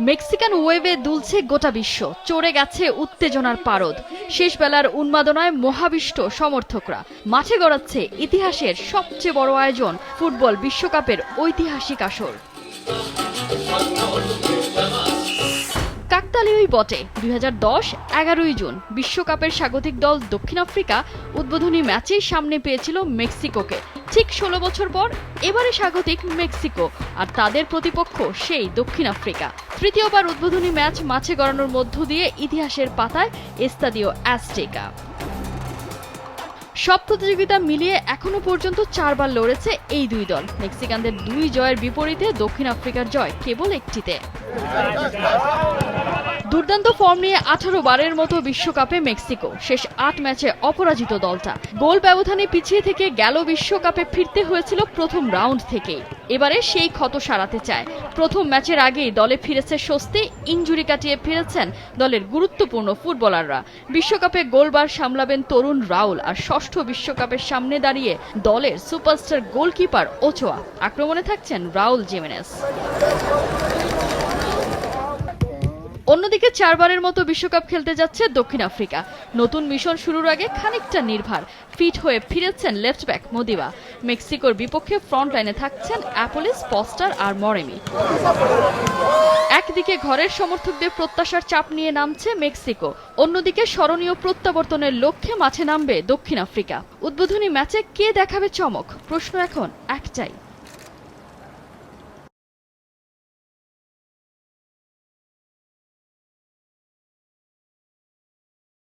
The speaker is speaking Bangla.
মেক্সিকান ওয়েভে দুলছে গোটা বিশ্ব, চড়ে গেছে উত্তেজনার পারদ। শেষ বেলার উন্মাদনায় মহাবিষ্ট সমর্থকরা মাঠে গড়াচ্ছে ইতিহাসের সবচেয়ে বড় আয়োজন, ফুটবল বিশ্বকাপের ঐতিহাসিক আসর। কাকতালীয়ই বটে, 2010 11ই জুন বিশ্বকাপের স্বাগতিক দল দক্ষিণ আফ্রিকা উদ্বোধনী ম্যাচেই সামনে পেয়েছিল মেক্সিকোকে। ঠিক 16 বছর পর এবারে স্বাগতিক মেক্সিকো, আর তাদের প্রতিপক্ষ সেই দক্ষিণ আফ্রিকা। তৃতীয়বার উদ্বোধনী ম্যাচ মাঠে গড়ানোর মধ্য দিয়ে ইতিহাসের পাতায় এস্তাদিও অ্যাজটেকা। সব প্রতিযোগিতা মিলিয়ে এখনো পর্যন্ত 4 বার লড়েছে এই দুই দল। মেক্সিকানদের 2 জয়ের বিপরীতে দক্ষিণ আফ্রিকার জয় কেবল একটিতে। দুর্দান্ত ফর্ম নিয়ে 18 বারের মতো বিশ্বকাপে মেক্সিকো, শেষ 8 ম্যাচে অপরাজিত দলটা। গোল ব্যবধানে পিছিয়ে থেকে গেল বিশ্বকাপে ফিরতে হয়েছিল প্রথম রাউন্ড থেকেই। এবারে সেই ক্ষত সারাতে চায়। প্রথম ম্যাচের আগেই দলে ফিরেছে স্বস্তি, ইনজুরি কাটিয়ে ফিরেছেন দলের গুরুত্বপূর্ণ ফুটবলাররা। বিশ্বকাপে গোলবার সামলাবেন তরুণ রাউল, আর ষষ্ঠ বিশ্বকাপের সামনে দাঁড়িয়ে দলের সুপারস্টার গোলকিপার ওচোয়া। আক্রমণে থাকছেন রাউল জিমেনেস। অন্যদিকে 4 বারের মতো বিশ্বকাপ খেলতে যাচ্ছে দক্ষিণ আফ্রিকা। নতুন মিশন শুরুর আগে খানিকটা নির্ভার। ফিট হয়ে ফিরেছেন লেফট ব্যাক মদিবা। মেক্সিকোর বিপক্ষে ফ্রন্ট লাইনে থাকছেন অ্যাপোলিস, ফস্টার আর মরেমি। একদিকে ঘরের সমর্থকদের প্রত্যাশার চাপ নিয়ে নামছে মেক্সিকো, অন্যদিকে স্মরণীয় প্রত্যাবর্তনের লক্ষ্যে মাঠে নামবে দক্ষিণ আফ্রিকা। উদ্বোধনী ম্যাচে কে দেখাবে চমক? প্রশ্ন এখন একটাই।